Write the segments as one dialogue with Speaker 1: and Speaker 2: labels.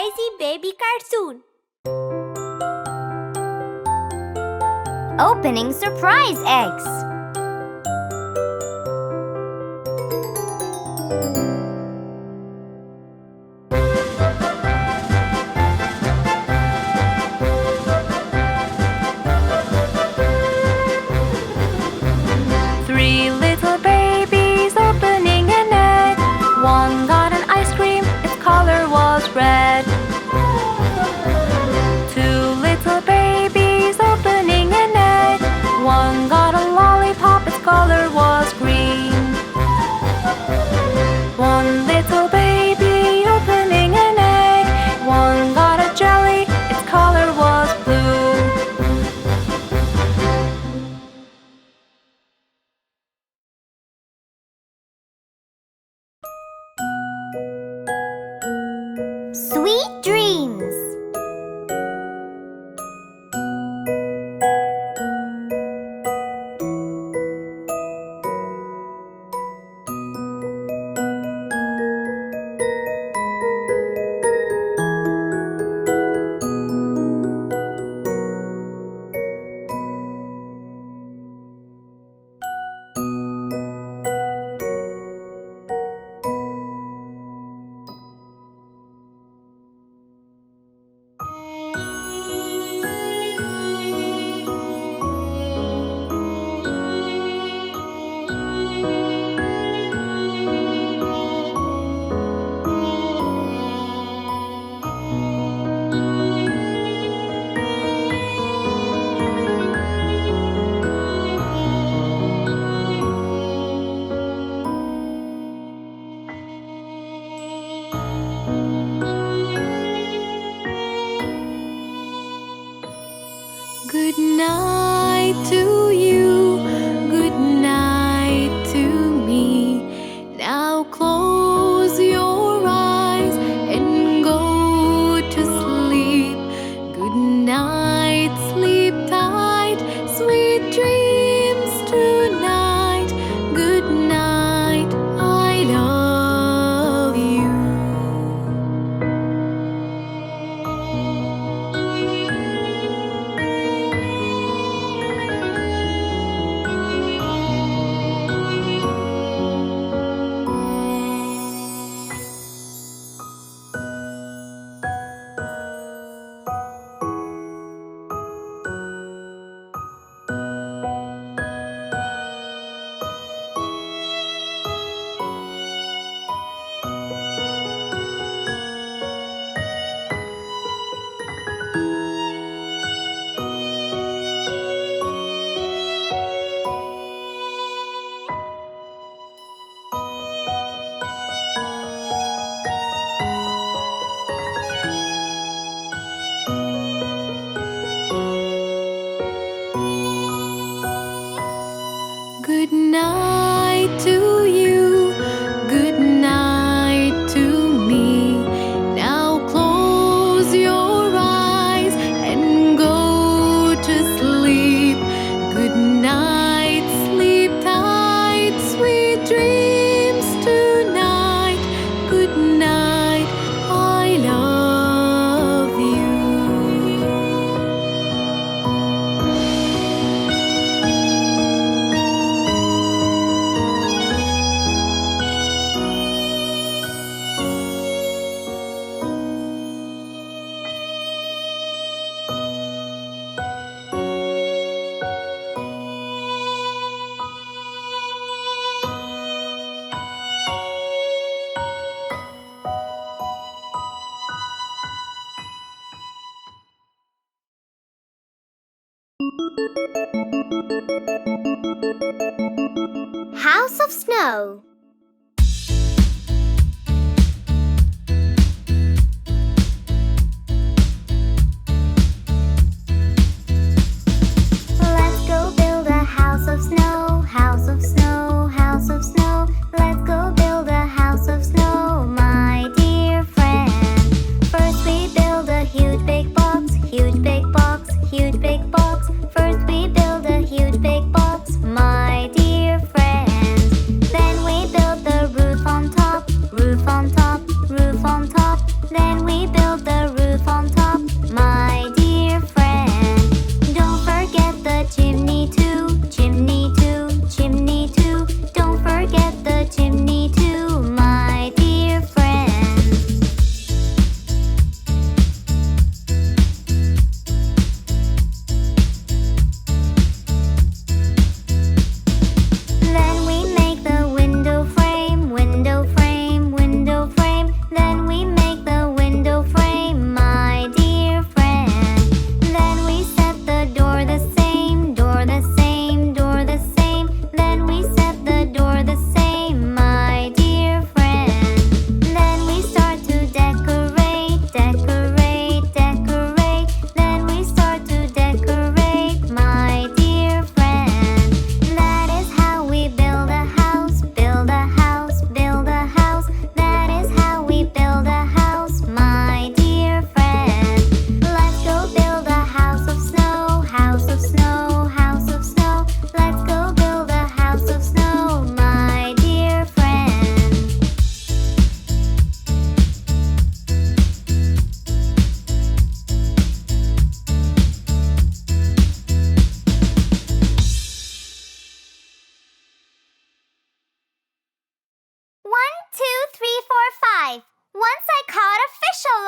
Speaker 1: spicy baby cartoon.
Speaker 2: Opening surprise eggs.
Speaker 3: Three little babies opening an egg. One got an ice cream, its color was red. Two little babies opening an egg. One got a lollipop, its color was green. One little baby opening an egg. One got a jelly, its color was blue.
Speaker 2: Sweet dreams.
Speaker 3: Good night to you, good night to me. Now close your eyes and go to sleep. Good night, sleep tight, sweet dreams tonight. Good night, I love you. Good night to you, good night to me. Now close your eyes and go to sleep. Good night, sleep tight, sweet dreams tonight. Good night, I love you.
Speaker 2: House of Snow. Let's go build a house of snow, house of snow, house of snow. Let's go build a house of snow, my dear friend. First we build a huge big box, huge big box, huge big box. First we build a huge big box, my dear friend. Then we build the roof on top, roof on top, roof on top. Then we build the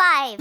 Speaker 2: alive.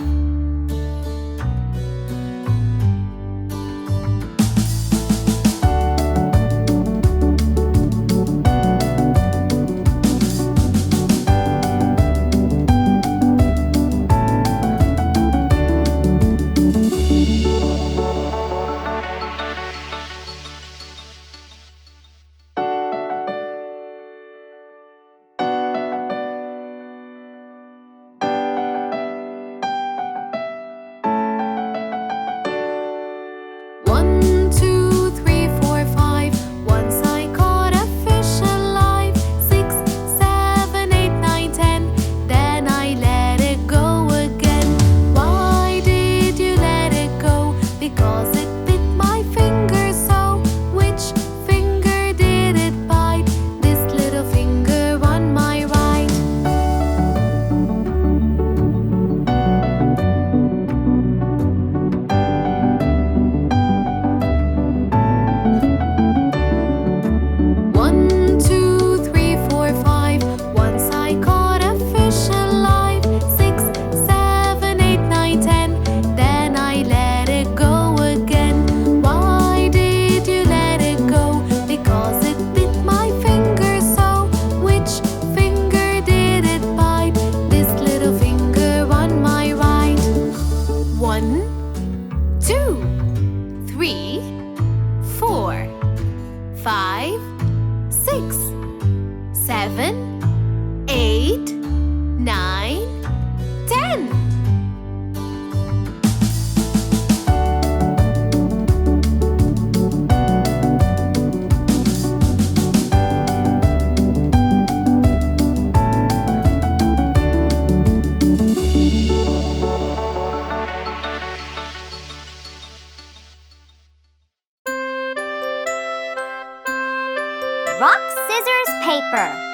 Speaker 2: Rock, scissors, paper.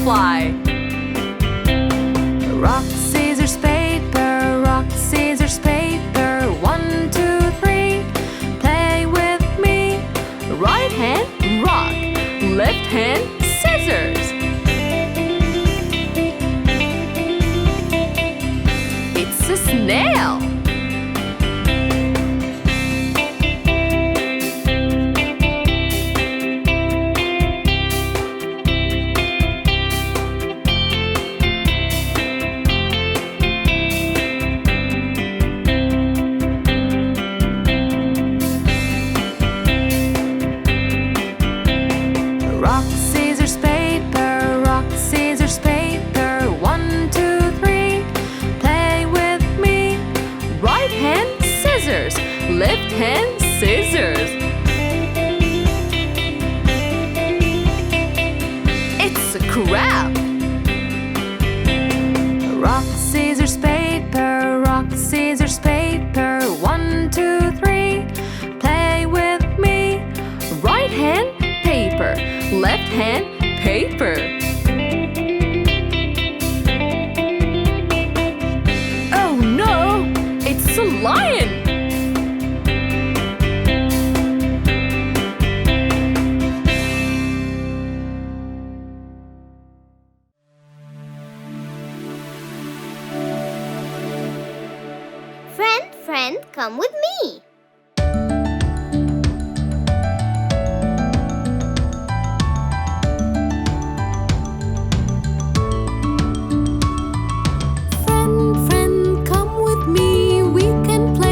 Speaker 3: fly. Rock, scissors, paper, rock, scissors, paper. 1, 2, 3, play with me. Right hand, rock, left hand, scissors. It's a snail. Rock, scissors, paper, rock, scissors, paper. 1, 2, 3, play with me. Right hand, scissors, left hand, scissors. It's a crab. Rock, scissors, paper, rock, scissors, paper. 1, 2, 3, play with me. Right hand, paper, left hand, paper. Oh no, it's a lion.
Speaker 2: Friend, friend, come with me.
Speaker 3: Friend, friend, come with me. We can play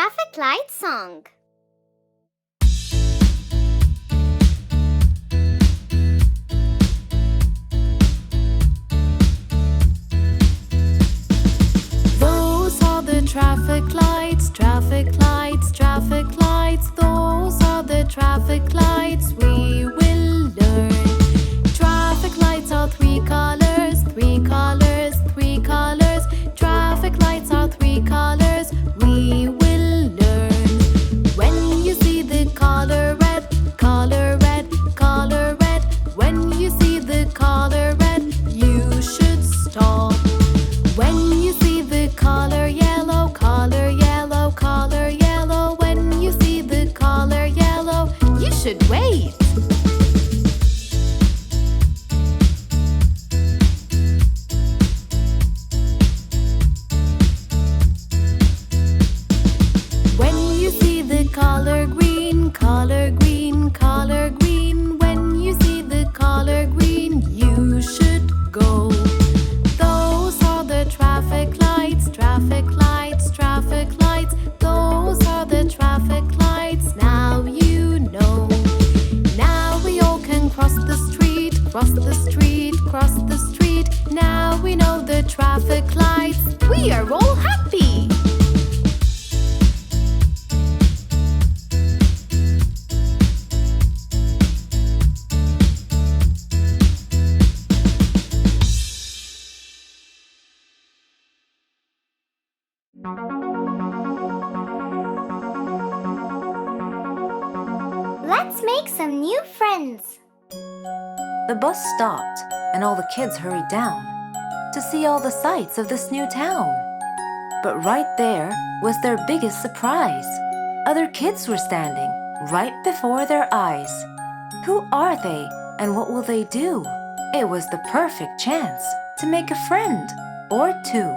Speaker 2: traffic light song.
Speaker 3: Those are the traffic lights, traffic lights, traffic lights. Those are the traffic lights we will learn. Traffic lights are three colors, three colors, three colors. Traffic lights are three colors we will learn. When you see the color red, color red, color red. When you see the color red, you should stop. When you see the color yellow, color yellow, color yellow. When you see the color yellow, you should wait. When you see the color green, color green, color green. When you see the color green, you should go. Those are the traffic lights, traffic lights, traffic lights. Those are the traffic lights, now you know. Now we all can cross the street, cross the street, cross the street. Now we know the traffic lights, we are all happy.
Speaker 2: Let's make some new friends.
Speaker 1: The bus stopped, and all the kids hurried down to see all the sights of this new town. But right there was their biggest surprise. Other kids were standing right before their eyes. Who are they, and what will they do? It was the perfect chance to make a friend or two.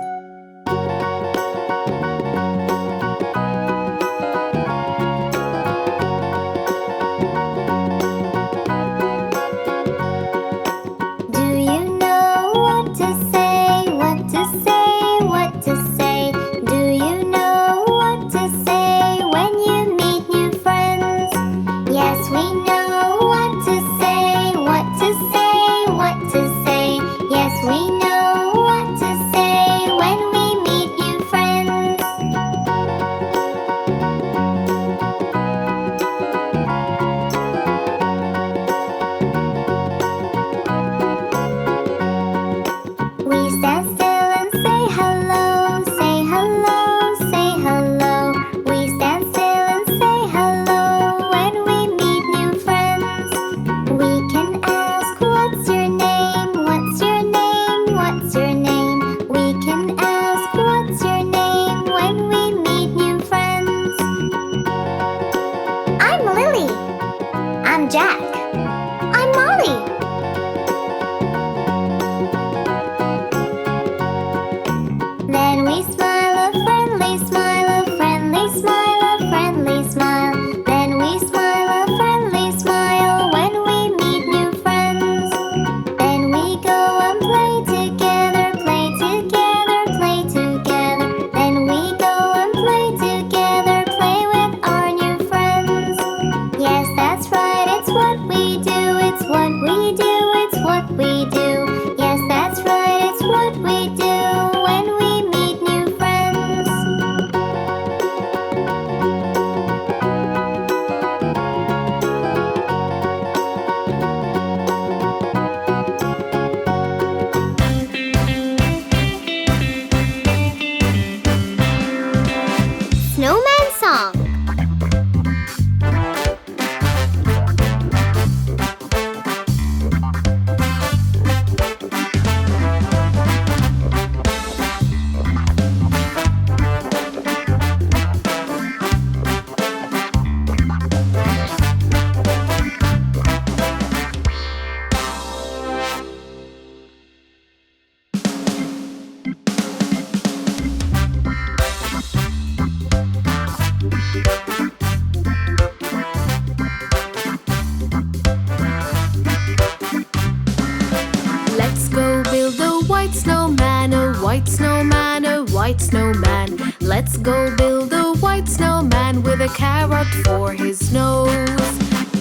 Speaker 3: white snowman, a white snowman. Let's go build a white snowman. man with a carrot for his nose.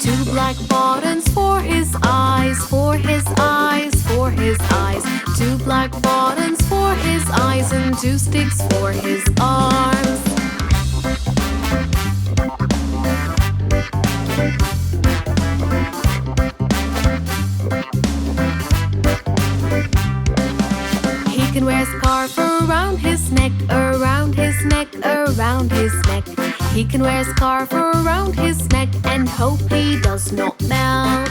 Speaker 3: 2 black buttons for his eyes, for his eyes, for his eyes. 2 black buttons for his eyes and 2 sticks for his arms. He can wear a scarf around his neck, around his neck, around his neck. He can wear a scarf around his neck and hope he does not melt.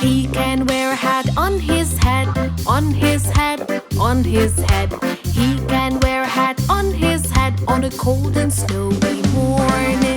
Speaker 3: He can wear a hat on his head, on his head, on his head. He can wear a hat on his head on a cold and snowy morning.